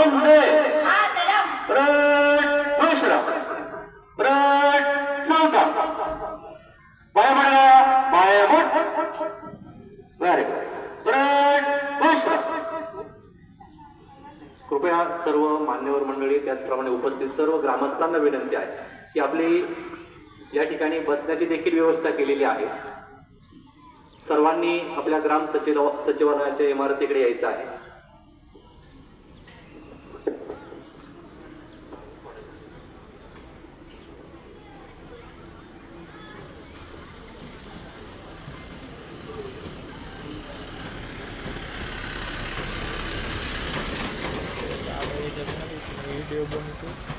Vande parade विश्राम parade सावधान पाया पडला पाया मोठ व्हेरी गुड परेड विश्राम कृपया सर्व मान्यवर मंडळी त्याचप्रमाणे उपस्थित सर्व ग्रामस्थांना विनंती आहे की आपली या ठिकाणी बसण्याची देखील व्यवस्था केलेली आहे सर्वांनी आपल्या ग्राम सचिवालयाच्या इमारतीकडे यायचं आहे व्हिडिओ बनवतो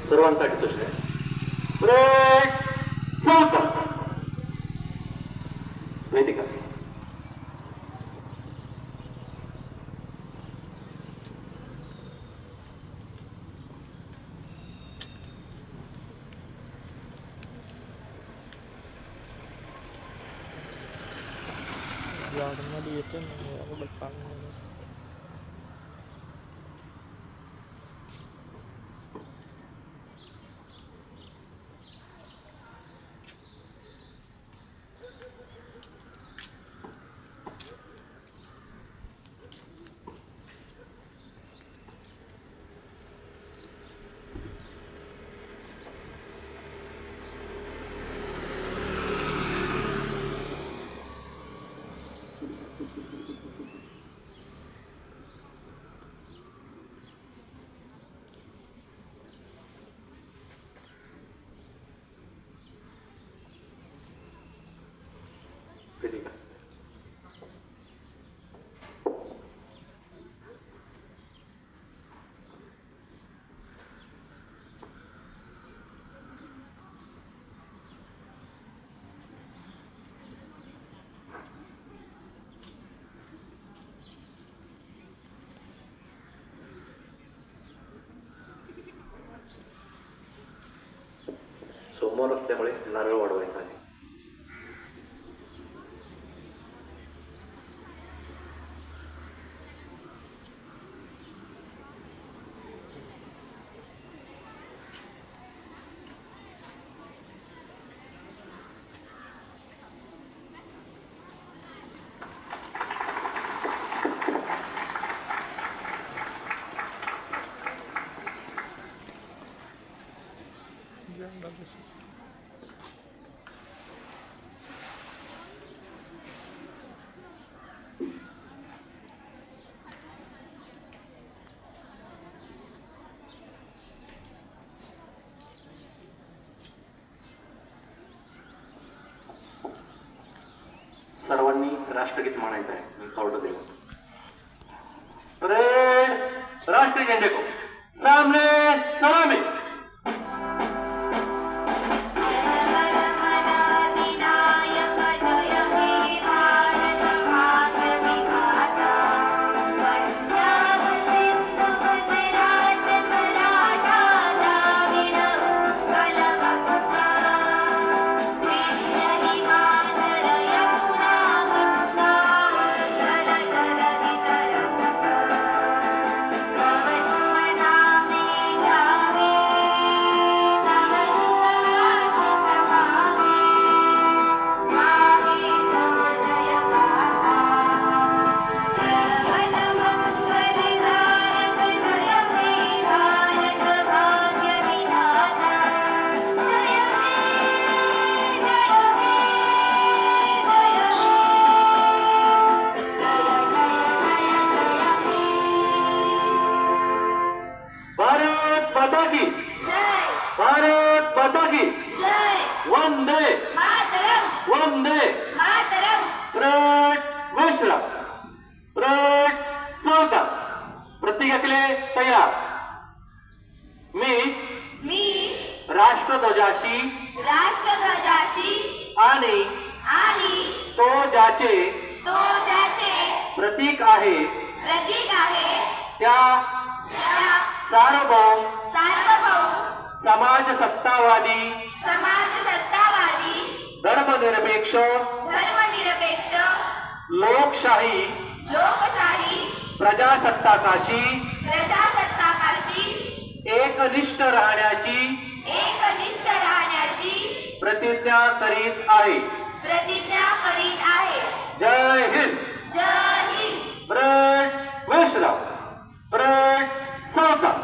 सर्वांसाठी सूचना ब्रेक सावधान वेदिका मध्ये येते ना चांगलं वेदिका सोमवार असल्यामुळे नारळ वाढवायचा आहे सर्वांनी राष्ट्रगीत म्हणायचं आहे मी ऑर्डर देऊ परेड राष्ट्रीय झंडे को सामने सलामी माता की जय वंदे मातरम वंदे मातरम प्रट विश्राम प्रट सौता प्रतिज्ञा केले तयार मी राष्ट्रध्वजाशी राष्ट्रध्वजाशी आणि आणि तो ज्याचे तो त्याचे प्रतीक आहे प्रतीक आहे त्या त्या सार्वभौम सार्वभौम समाजसत्तावादी समाज सत्तावादी धर्मनिरपेक्ष धर्मनिरपेक्ष लोकशाही लोकशाही प्रजासत्ताकाशी प्रजासत्ताकाशी एकनिष्ठ राहण्याची एकनिष्ठ राहण्याची प्रतिज्ञा करीत आहे. प्रतिज्ञा करीत आहे. जय हिंद. जय हिंद. प्रट विश्राम प्रट सौता.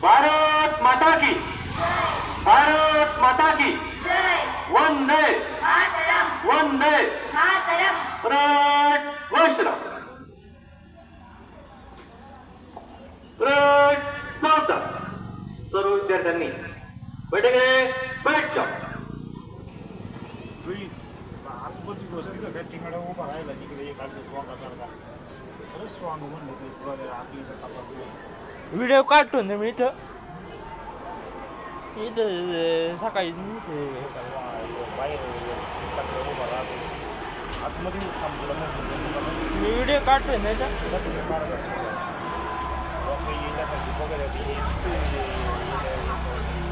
भारत माता की भारत माता की वंदे वंदे प्रट विश्राम प्रट सौता. सर्व विद्यार्थ्यांनी बैठके बैठ जाओ. आतमध्ये बसली का काय ठिकाणा उभा राहिला तिकडे एक आधी स्वांगासारखा खरंच स्वांग म्हणलं ते आपली तपासली व्हिडिओ काढतो ना मी इथं सकाळी बाहेर उभा राहतो आतमध्ये थांबलं मी व्हिडिओ काढतोय ना इथं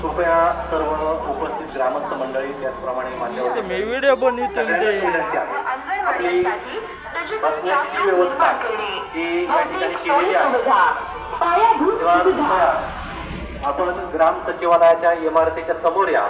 कृपया सर्व उपस्थित ग्रामस्थ मंडळी त्याचप्रमाणे मान्यवर मी व्हिडिओ बनवतो सगळ्यांची विनंती आहे. आपली बसण्याची व्यवस्था ही या ठिकाणी केलेली आहे. तेव्हा कृपया आपण ग्राम सचिवालयाच्या इमारतीच्या समोर या.